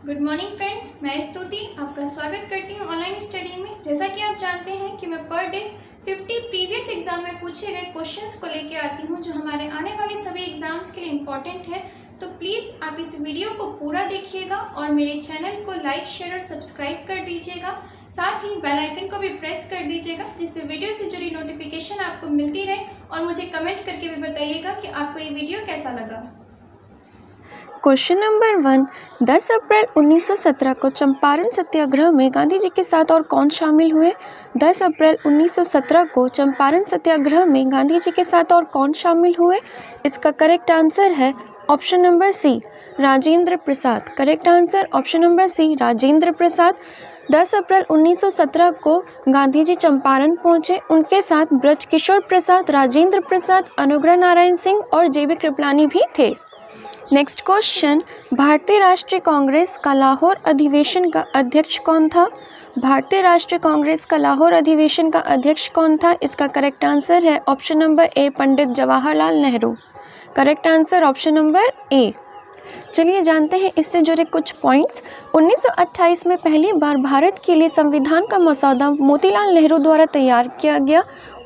Good morning friends, मैं स्तुति आपका स्वागत करती हूँ ऑनलाइन स्टडी में। जैसा कि आप जानते हैं कि मैं पर डे 50 प्रीवियस एग्जाम में पूछे गए क्वेश्चंस को लेके आती हूँ जो हमारे आने वाले सभी एग्जाम्स के लिए इम्पॉर्टेंट है। तो प्लीज़ आप इस वीडियो को पूरा देखिएगा और मेरे चैनल को लाइक, शेयर और सब्सक्राइब कर दीजिएगा। साथ ही बेल आइकन को भी प्रेस कर दीजिएगा जिससे वीडियो से जुड़ी नोटिफिकेशन आपको मिलती रहे। और मुझे कमेंट करके भी बताइएगा कि आपको ये वीडियो कैसा लगा। क्वेश्चन नंबर 1, 10 अप्रैल 1917 को चंपारण सत्याग्रह में गांधी जी के साथ और कौन शामिल हुए? 10 अप्रैल 1917 को चंपारण सत्याग्रह में गांधी जी के साथ और कौन शामिल हुए? इसका करेक्ट आंसर है option number C, Rajendra Prasad. Correct answer option number C, Rajendra Prasad. 10 अप्रैल 1917 को गांधी जी चंपारण पहुंचे। उनके साथ ब्रजकिशोर प्रसाद, राजेंद्र प्रसाद, अनुग्रह नारायण सिंह और जेबी कृपलानी भी थे। नेक्स्ट क्वेश्चन, भारतीय राष्ट्रीय कांग्रेस का लाहौर अधिवेशन का अध्यक्ष कौन था? भारतीय राष्ट्रीय कांग्रेस का लाहौर अधिवेशन का अध्यक्ष कौन था? इसका करेक्ट आंसर है ऑप्शन नंबर ए, Pandit Jawaharlal Nehru. Correct answer option number ए। चलिए जानते हैं इससे जुड़े कुछ पॉइंट्स। 1928 में पहली बार भारत के लिए संविधान का मसौदा मोतीलाल नेहरू द्वारा तैयार किया गया।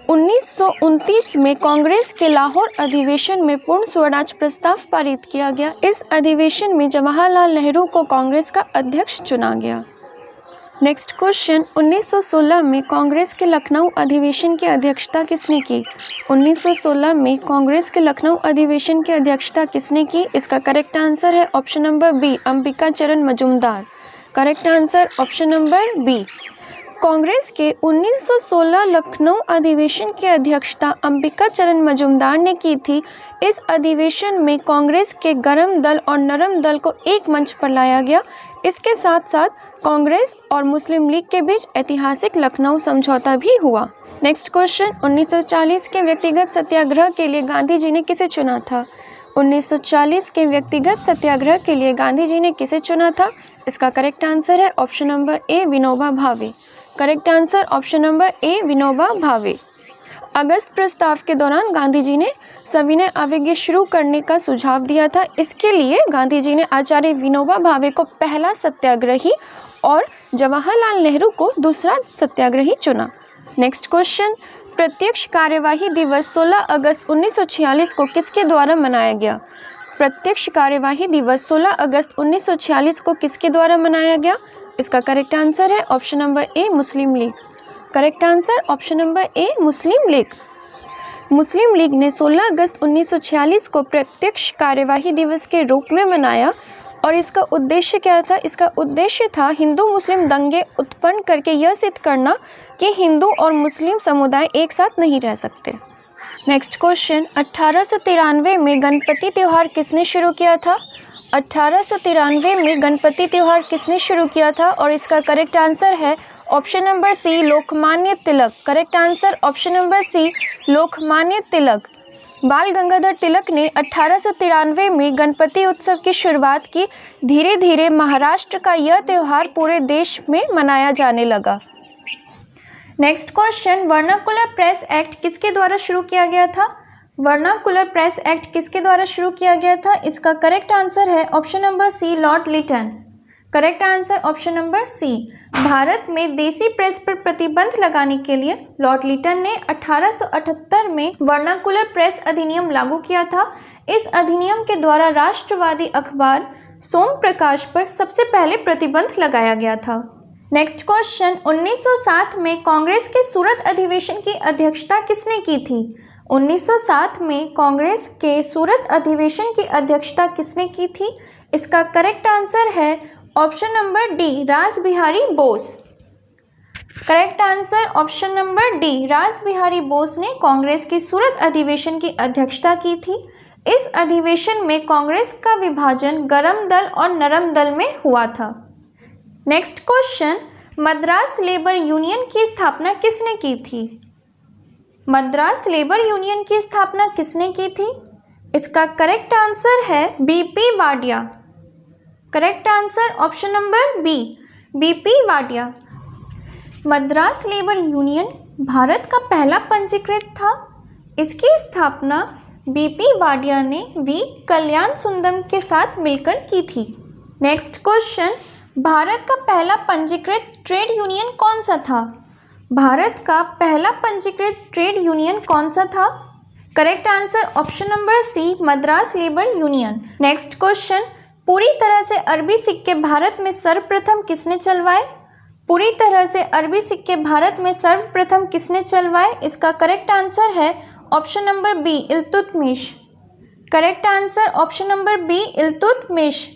1929 में कांग्रेस के लाहौर अधिवेशन में पूर्ण स्वराज प्रस्ताव पारित किया गया। इस अधिवेशन में जवाहरलाल नेहरू को कांग्रेस का अध्यक्ष चुना गया। नेक्स्ट क्वेश्चन, 1916 में कांग्रेस के लखनऊ अधिवेशन की अध्यक्षता किसने की? 1916 में कांग्रेस के लखनऊ अधिवेशन की अध्यक्षता किसने की? इसका करेक्ट आंसर है option number B, Ambika Charan Majumdar. Correct answer option number B. Congress के 1916 लखनऊ अधिवेशन की अध्यक्षता अंबिका चरण मजूमदार ने की थी। इस अधिवेशन में कांग्रेस के गरम दल और नरम दल को एक मंच पर लाया गया। इसके साथ साथ कांग्रेस और मुस्लिम लीग के बीच ऐतिहासिक लखनऊ समझौता भी हुआ। नेक्स्ट क्वेश्चन, 1940 के व्यक्तिगत सत्याग्रह के लिए गांधी जी ने किसे चुना था? 1940 के व्यक्तिगत सत्याग्रह के लिए गांधी जी ने किसे चुना था? इसका करेक्ट आंसर है ऑप्शन नंबर ए, Vinoba Bhave. Correct answer option number ए, विनोबा भावे। अगस्त प्रस्ताव के दौरान गांधी जी ने सविनय अवज्ञा शुरू करने का सुझाव दिया था। इसके लिए गांधी जी ने आचार्य विनोबा भावे को पहला सत्याग्रही और जवाहरलाल नेहरू को दूसरा सत्याग्रही चुना। नेक्स्ट क्वेश्चन, प्रत्यक्ष कार्यवाही दिवस 16 अगस्त 1946 को किसके द्वारा मनाया गया? प्रत्यक्ष कार्यवाही दिवस 16 अगस्त 1946 को किसके द्वारा मनाया गया? इसका करेक्ट आंसर है ऑप्शन नंबर ए, मुस्लिम league. Correct answer option number ए, मुस्लिम लीग। मुस्लिम लीग ने 16 अगस्त 1946 को प्रत्यक्ष कार्यवाही दिवस के रूप में मनाया। और इसका उद्देश्य क्या था? इसका उद्देश्य था हिंदू मुस्लिम दंगे उत्पन्न करके यह सिद्ध करना कि हिंदू और मुस्लिम समुदाय एक साथ नहीं रह सकते। नेक्स्ट क्वेश्चन, 1893 में गणपति त्यौहार किसने शुरू किया था? 1893 में गणपति त्यौहार किसने शुरू किया था? और इसका करेक्ट आंसर है option number C, Lokmanya Tilak. Correct answer option number C, Lokmanya Tilak. Bal Gangadhar तिलक ने 1893 में गणपति उत्सव की शुरुआत की। धीरे धीरे महाराष्ट्र का यह त्यौहार पूरे देश में मनाया जाने लगा। Next question, vernacular press act किसके द्वारा शुरू किया गया था? वर्नाकुलर प्रेस एक्ट किसके द्वारा शुरू किया गया था? इसका करेक्ट आंसर है option number C, Lord Lytton. Correct answer option number C. Bharat में देसी प्रेस पर प्रतिबंध लगाने के लिए लॉर्ड लिटन ने 1878 में वर्नाकुलर प्रेस अधिनियम लागू किया था। इस अधिनियम के द्वारा राष्ट्रवादी अखबार सोम प्रकाश पर सबसे पहले प्रतिबंध लगाया गया था। नेक्स्ट क्वेश्चन, 1907 में कांग्रेस के सूरत अधिवेशन की अध्यक्षता किसने की थी? 1907 में कांग्रेस के सूरत अधिवेशन की अध्यक्षता किसने की थी? इसका करेक्ट आंसर है ऑप्शन नंबर डी, रास Bihari Bose. Correct answer option number D, रास बिहारी बोस ने कांग्रेस की सूरत अधिवेशन की अध्यक्षता की थी। इस अधिवेशन में कांग्रेस का विभाजन गरम दल और नरम दल में हुआ था। Next question, Madras labour union की स्थापना किसने की थी? मद्रास लेबर यूनियन की स्थापना किसने की थी? इसका करेक्ट आंसर है B P Wadia. Correct answer option number B, B P Wadia. Madras labour union Bharat का पहला पंजीकृत था। इसकी स्थापना बीपी वाडिया ने वी कल्याण सुंदरम के साथ मिलकर की थी। नेक्स्ट क्वेश्चन, भारत का पहला पंजीकृत ट्रेड यूनियन कौन सा था? भारत का पहला पंजीकृत ट्रेड यूनियन कौन सा था? Correct answer option number C, Madras labour union. Next question, पूरी तरह से अरबी सिक्के भारत में सर्वप्रथम किसने चलवाए? पूरी तरह से अरबी सिक्के भारत में सर्वप्रथम किसने चलवाए? इसका करेक्ट आंसर है option number B, Iltutmish. Correct answer option number B, Iltutmish.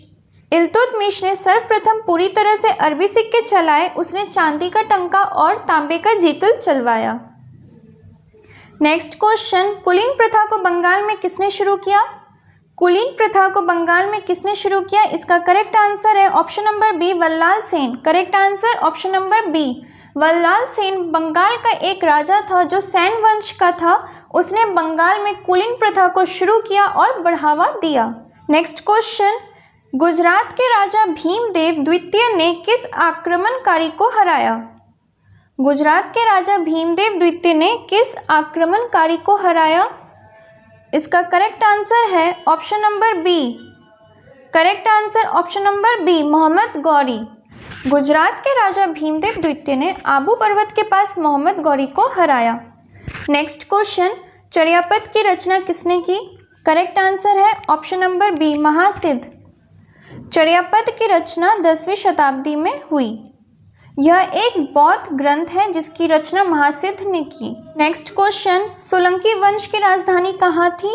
Iltutmish ने सर्वप्रथम पूरी तरह से अरबी सिक्के चलाए। उसने चांदी का टंका और तांबे का जीतल चलवाया। नेक्स्ट क्वेश्चन, कुलीन प्रथा को बंगाल में किसने शुरू किया? कुलीन प्रथा को बंगाल में किसने शुरू किया? इसका करेक्ट आंसर है option number B, Vallal Sen. Correct answer option number B, Vallal Sen Bengal का एक राजा था जो सैन वंश का था। उसने बंगाल में कुलीन प्रथा को शुरू किया और बढ़ावा दिया। नेक्स्ट क्वेश्चन, गुजरात के राजा भीमदेव द्वितीय ने किस आक्रमणकारी को हराया? गुजरात के राजा भीमदेव द्वितीय ने किस आक्रमणकारी को हराया? इसका करेक्ट आंसर है option number B. Correct answer option number B, Mohammad Ghori. Gujarat के राजा भीमदेव द्वितीय ने आबू पर्वत के पास मोहम्मद गौरी को हराया। नेक्स्ट क्वेश्चन, चर्यापद की रचना किसने की? करेक्ट आंसर है ऑप्शन नंबर बी, महासिद्ध। चर्यापद की रचना 10वीं शताब्दी में हुई। यह एक बौद्ध ग्रंथ है जिसकी रचना महासिद्ध ने की। नेक्स्ट क्वेश्चन, सोलंकी वंश की राजधानी कहाँ थी?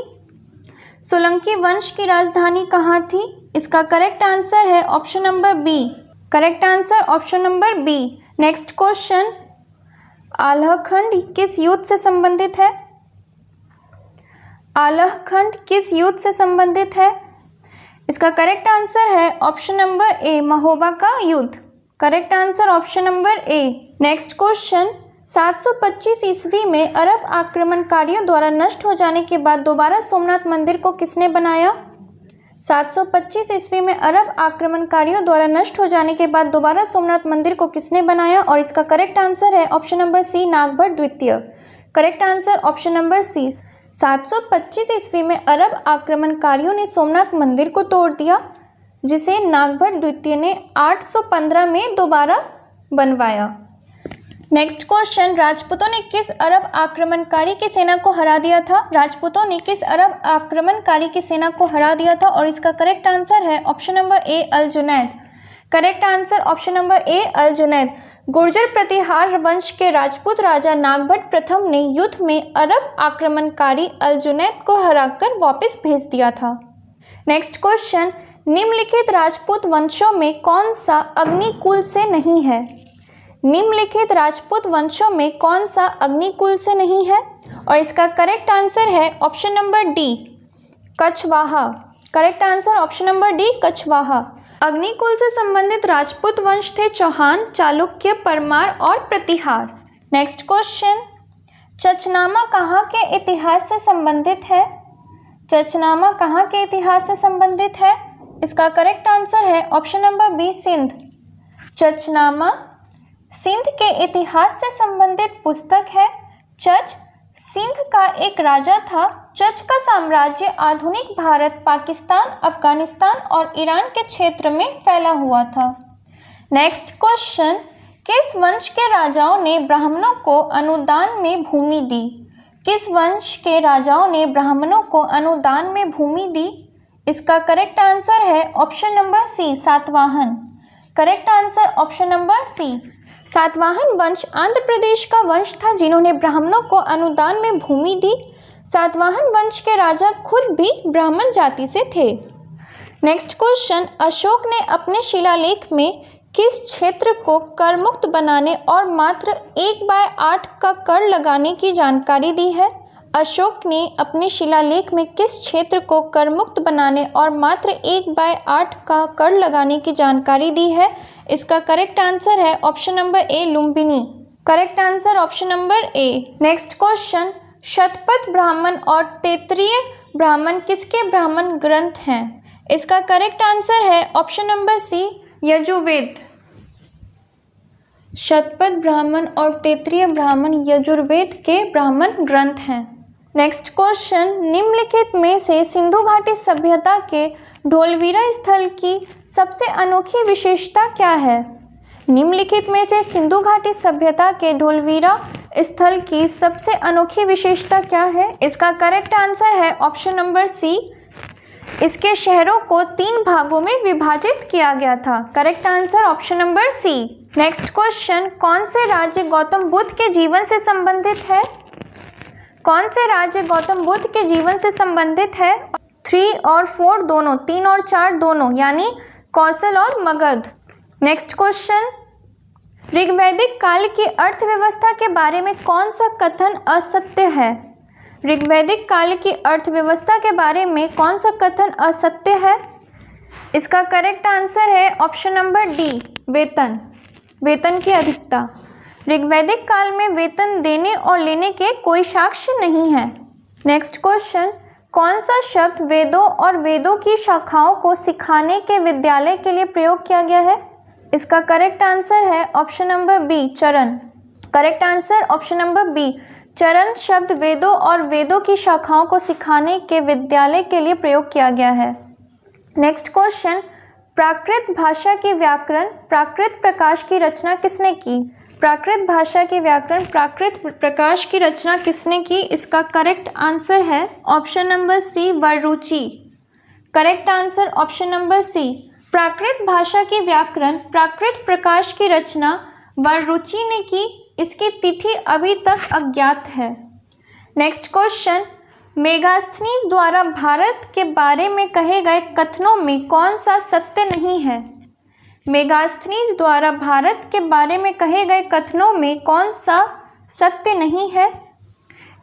सोलंकी वंश की राजधानी कहाँ थी? इसका करेक्ट आंसर है option number B. Correct answer option number B. Next question, Alhakhand किस युद्ध से संबंधित है? आल्हखंड किस युद्ध से संबंधित है? इसका करेक्ट आंसर है ऑप्शन नंबर ए, महोबा का युद्ध। Correct answer option number A. Next question, 725 ईस्वी में अरब आक्रमणकारियों द्वारा नष्ट हो जाने के बाद दोबारा सोमनाथ मंदिर को किसने बनाया? 725 ईस्वी में अरब आक्रमणकारियों द्वारा नष्ट हो जाने के बाद दोबारा सोमनाथ मंदिर को किसने बनाया? और इसका करेक्ट आंसर है ऑप्शन नंबर सी, नागभट्ट द्वितीय। Correct answer option number C. 725 ईस्वी में अरब आक्रमणकारियों ने सोमनाथ मंदिर को तोड़ दिया, जिसे नागभट्ट द्वितीय ने 815 में दोबारा बनवाया। नेक्स्ट क्वेश्चन, राजपूतों ने किस अरब आक्रमणकारी की सेना को हरा दिया था? राजपूतों ने किस अरब आक्रमणकारी की सेना को हरा दिया था? और इसका करेक्ट आंसर है option number A, Al Junaid. Correct answer option number A, Al Junaid. Gurjar Pratihar वंश के राजपूत राजा नागभट्ट प्रथम ने युद्ध में अरब आक्रमणकारी अल जुनैद को हराकर वापस भेज दिया था। नेक्स्ट क्वेश्चन, निम्नलिखित राजपूत वंशों में कौन सा अग्निकुल से नहीं है? निम्नलिखित राजपूत वंशों में कौन सा अग्निकुल से नहीं है? और इसका करेक्ट आंसर है option number D, Kachhwaha. Correct answer option number D, Kachhwaha. Agnikul से संबंधित राजपूत वंश थे चौहान, चालुक्य, परमार और प्रतिहार। नेक्स्ट क्वेश्चन, चचनामा कहाँ के इतिहास से संबंधित है? चचनामा कहाँ के इतिहास से संबंधित है? इसका करेक्ट आंसर है option number B, Sindh. Chachnama Sindh के इतिहास से संबंधित पुस्तक है। चच सिंध का एक राजा था। चच का साम्राज्य आधुनिक भारत, पाकिस्तान, अफगानिस्तान और ईरान के क्षेत्र में फैला हुआ था। नेक्स्ट क्वेश्चन, किस वंश के राजाओं ने ब्राह्मणों को अनुदान में भूमि दी? किस वंश के राजाओं ने ब्राह्मणों को अनुदान में भूमि दी? इसका करेक्ट आंसर है option number C, Satavahana. Correct answer option number C. Satavahana वंश आंध्र प्रदेश का वंश था जिन्होंने ब्राह्मणों को अनुदान में भूमि दी। सातवाहन वंश के राजा खुद भी ब्राह्मण जाति से थे। नेक्स्ट क्वेश्चन, अशोक ने अपने शिलालेख में किस क्षेत्र को कर मुक्त बनाने और मात्र 1/8 का कर लगाने की जानकारी दी है? अशोक ने अपने शिलालेख में किस क्षेत्र को कर मुक्त बनाने और मात्र 1/8 का कर लगाने की जानकारी दी है? इसका करेक्ट आंसर है option number A, Lumbini. Correct answer option number A. Next question, Shatapatha Brahmana और तैत्तिरीय ब्राह्मण किसके ब्राह्मण ग्रंथ हैं? इसका करेक्ट आंसर है option number C, Yajurveda. Shatapatha Brahmana और तैत्तिरीय ब्राह्मण यजुर्वेद के ब्राह्मण ग्रंथ हैं। नेक्स्ट क्वेश्चन, निम्नलिखित में से सिंधु घाटी सभ्यता के धोलवीरा स्थल की सबसे अनोखी विशेषता क्या है? निम्नलिखित में से सिंधु घाटी सभ्यता के धोलावीरा स्थल की सबसे अनोखी विशेषता क्या है? इसका करेक्ट आंसर है ऑप्शन नंबर सी। इसके शहरों को 3 भागों में विभाजित किया गया था। Correct answer option number C. Next question, कौन से राज्य गौतम बुद्ध के जीवन से संबंधित है? कौन से राज्य गौतम बुद्ध के जीवन से संबंधित है? 3 और 4 दोनों, 3 और 4 दोनों, यानी कौशल और मगध। नेक्स्ट क्वेश्चन, ऋग्वैदिक काल की अर्थव्यवस्था के बारे में कौन सा कथन असत्य है? ऋग्वैदिक काल की अर्थव्यवस्था के बारे में कौन सा कथन असत्य है? इसका करेक्ट आंसर है ऑप्शन नंबर डी, वेतन, वेतन की अधिकता। ऋग्वैदिक काल में वेतन देने और लेने के कोई साक्ष्य नहीं है। नेक्स्ट क्वेश्चन, कौन सा शब्द वेदों और वेदों की शाखाओं को सिखाने के विद्यालय के लिए प्रयोग किया गया है? इसका करेक्ट आंसर है ऑप्शन नंबर बी, चरण। Correct answer option number B, चरण शब्द वेदों और वेदों की शाखाओं को सिखाने के विद्यालय के लिए प्रयोग किया गया है। नेक्स्ट क्वेश्चन, प्राकृत भाषा की व्याकरण प्राकृत प्रकाश की रचना किसने की? प्राकृत भाषा की व्याकरण प्राकृत प्रकाश की रचना किसने की? इसका करेक्ट आंसर है option number C, Vararuchi. Correct answer option number C, Prakrit भाषा की व्याकरण प्राकृत प्रकाश की रचना वररुचि ने की। इसकी तिथि अभी तक अज्ञात है। नेक्स्ट क्वेश्चन, मेगास्थनीज द्वारा भारत के बारे में कहे गए कथनों में कौन सा सत्य नहीं है? मेगास्थनीज द्वारा भारत के बारे में कहे गए कथनों में कौन सा सत्य नहीं है?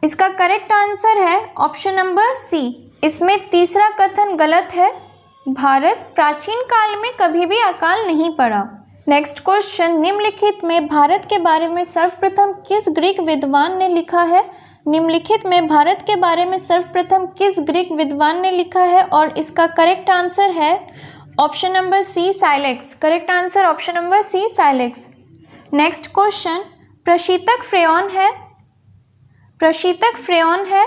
इसका करेक्ट आंसर है ऑप्शन नंबर सी। इसमें तीसरा कथन गलत है। भारत प्राचीन काल में कभी भी अकाल नहीं पड़ा। नेक्स्ट क्वेश्चन, निम्नलिखित में भारत के बारे में सर्वप्रथम किस ग्रीक विद्वान ने लिखा है? निम्नलिखित में भारत के बारे में सर्वप्रथम किस ग्रीक विद्वान ने लिखा है? और इसका करेक्ट आंसर है option number C, silex. Correct answer option number C, silex. Next question, प्रशीतक फ्रेयॉन है? प्रशीतक फ्रेयॉन है।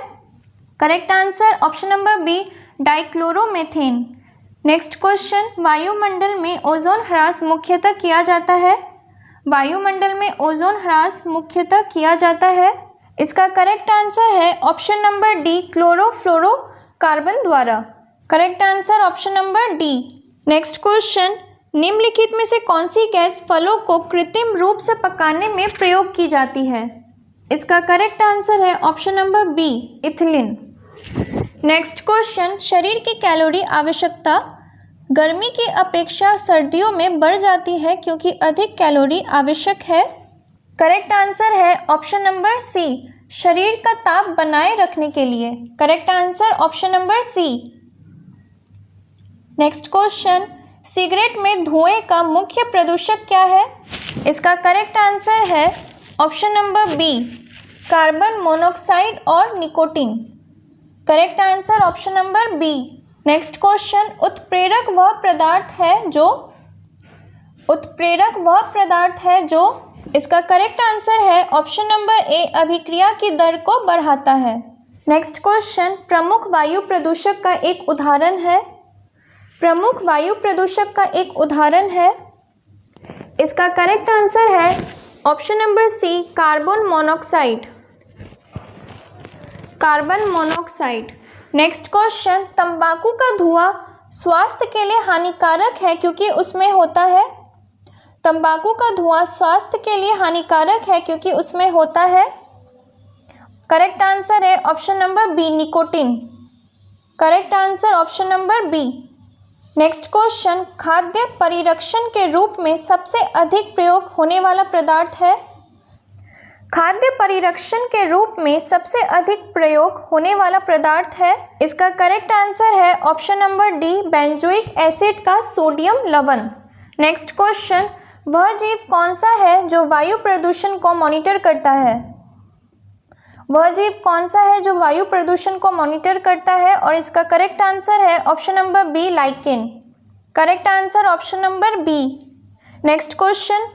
Correct answer option number B, dichloromethane. Next question, वायुमंडल में ओजोन ह्रास मुख्यतः किया जाता है? वायुमंडल में ओजोन ह्रास मुख्यतः किया जाता है। इसका करेक्ट आंसर है ऑप्शन नंबर डी, क्लोरोफ्लोरोकार्बन द्वारा। Correct answer option number D. Next question, निम्नलिखित में से कौन सी गैस फलों को कृत्रिम रूप से पकाने में प्रयोग की जाती है? इसका करेक्ट आंसर है option number B, ethylene. Next question, शरीर की कैलोरी आवश्यकता गर्मी की अपेक्षा सर्दियों में बढ़ जाती है क्योंकि अधिक कैलोरी आवश्यक है। करेक्ट आंसर है ऑप्शन नंबर सी, शरीर का ताप बनाए रखने के लिए। Correct answer option number C. Next question, cigarette में धुएं का मुख्य प्रदूषक क्या है? इसका करेक्ट आंसर है option number B, carbon monoxide और nicotine. Correct answer option number B. Next question, उत्प्रेरक वह पदार्थ है जो इसका करेक्ट आंसर है ऑप्शन नंबर ए, अभिक्रिया की दर को बढ़ाता है। नेक्स्ट क्वेश्चन, प्रमुख वायु प्रदूषक का एक उदाहरण है? प्रमुख वायु प्रदूषक का एक उदाहरण है। इसका करेक्ट आंसर है option number C, carbon monoxide. Carbon monoxide. Next question, तंबाकू का धुआं स्वास्थ्य के लिए हानिकारक है क्योंकि उसमें होता है? तंबाकू का धुआं स्वास्थ्य के लिए हानिकारक है क्योंकि उसमें होता है। करेक्ट आंसर है option number B, nicotine. Correct answer option number B. Next question, खाद्य परिरक्षण के रूप में सबसे अधिक प्रयोग होने वाला पदार्थ है? खाद्य परिरक्षण के रूप में सबसे अधिक प्रयोग होने वाला पदार्थ है। इसका करेक्ट आंसर है option number D, benzoic acid का सोडियम लवण। नेक्स्ट क्वेश्चन, वह जीव कौन सा है जो वायु प्रदूषण को मॉनिटर करता है? वह जीव कौन सा है जो वायु प्रदूषण को मॉनिटर करता है? और इसका करेक्ट आंसर है option number B, lichen. Correct answer option number B. Next question,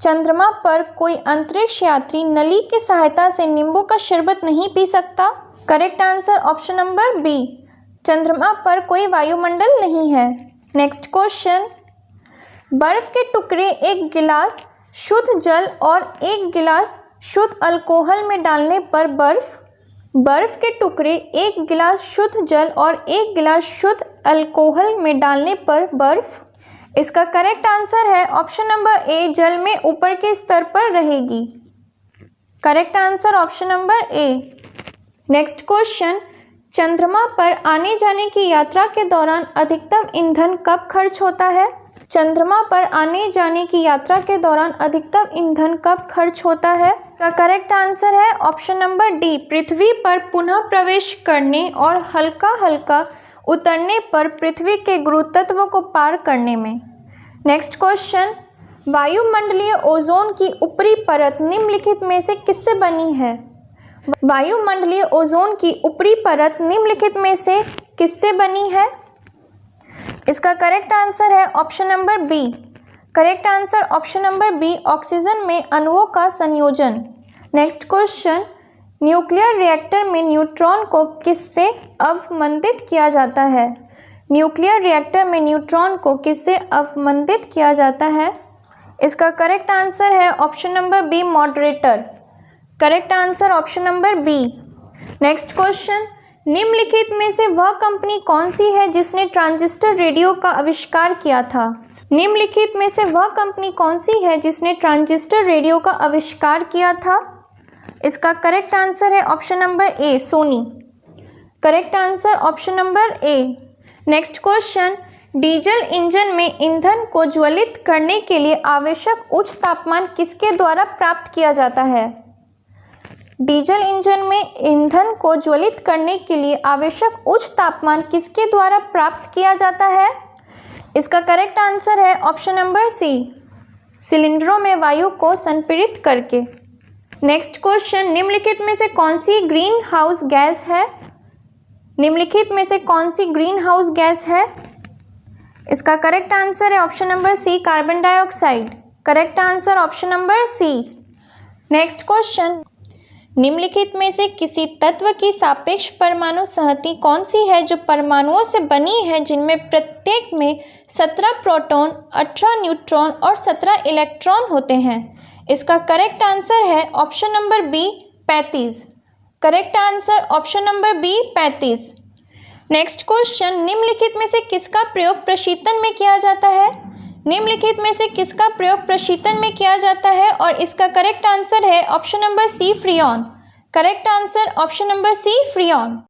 चंद्रमा पर कोई अंतरिक्ष यात्री नली की सहायता से नींबू का शरबत नहीं पी सकता? Correct answer option number B, चंद्रमा पर कोई वायुमंडल नहीं है। नेक्स्ट क्वेश्चन, बर्फ के टुकड़े एक गिलास शुद्ध जल और एक गिलास शुद्ध अल्कोहल में डालने पर बर्फ के टुकड़े एक गिलास शुद्ध जल और एक गिलास शुद्ध अल्कोहल में डालने पर बर्फ। इसका करेक्ट आंसर है ऑप्शन नंबर ए, जल में ऊपर के स्तर पर रहेगी। Correct answer option number A. Next question, चंद्रमा पर आने जाने की यात्रा के दौरान अधिकतम ईंधन कब खर्च होता है? चंद्रमा पर आने जाने की यात्रा के दौरान अधिकतम ईंधन कब खर्च होता है? का करेक्ट आंसर है ऑप्शन नंबर डी, पृथ्वी पर पुनः प्रवेश करने और हल्का हल्का उतरने पर पृथ्वी के गुरुत्व को पार करने में। नेक्स्ट क्वेश्चन, वायुमंडलीय ओजोन की ऊपरी परत निम्नलिखित में से किससे बनी है? वायुमंडलीय ओजोन की ऊपरी परत निम्नलिखित में से किससे बनी है? इसका करेक्ट आंसर है option number B. Correct answer option number B, oxygen में अणुओं का संयोजन। नेक्स्ट क्वेश्चन, न्यूक्लियर रिएक्टर में न्यूट्रॉन को किससे अवमंदित किया जाता है? न्यूक्लियर रिएक्टर में न्यूट्रॉन को किससे अवमंदित किया जाता है? इसका करेक्ट आंसर है option number B, moderator. Correct answer option number B. Next question, निम्नलिखित में से वह कंपनी कौन सी है जिसने ट्रांजिस्टर रेडियो का आविष्कार किया था? निम्नलिखित में से वह कंपनी कौन सी है जिसने ट्रांजिस्टर रेडियो का आविष्कार किया था? इसका करेक्ट आंसर है option number A, Sony. Correct answer option number A. Next question, diesel engine में ईंधन को ज्वलित करने के लिए आवश्यक उच्च तापमान किसके द्वारा प्राप्त किया जाता है? डीजल इंजन में ईंधन को ज्वलित करने के लिए आवश्यक उच्च तापमान किसके द्वारा प्राप्त किया जाता है? इसका करेक्ट आंसर है ऑप्शन नंबर सी, सिलेंडरों में वायु को संपीड़ित करके। नेक्स्ट क्वेश्चन, निम्नलिखित में से कौन सी ग्रीन हाउस गैस है? निम्नलिखित में से कौन सी ग्रीन हाउस गैस है? इसका करेक्ट आंसर है option number C, carbon dioxide. Correct answer option number C. Next question, निम्नलिखित में से किसी तत्व की सापेक्ष परमाणु संहति कौन सी है जो परमाणुओं से बनी है जिनमें प्रत्येक में 17 प्रोटॉन, 18 न्यूट्रॉन और 17 इलेक्ट्रॉन होते हैं? इसका करेक्ट आंसर है option number B, 35। Correct answer option number B, 35। Next question, निम्नलिखित में से किसका प्रयोग प्रशीतन में किया जाता है? निम्नलिखित में से किसका प्रयोग प्रशीतन में किया जाता है? और इसका करेक्ट आंसर है option number C, freon. Correct answer option number C, freon.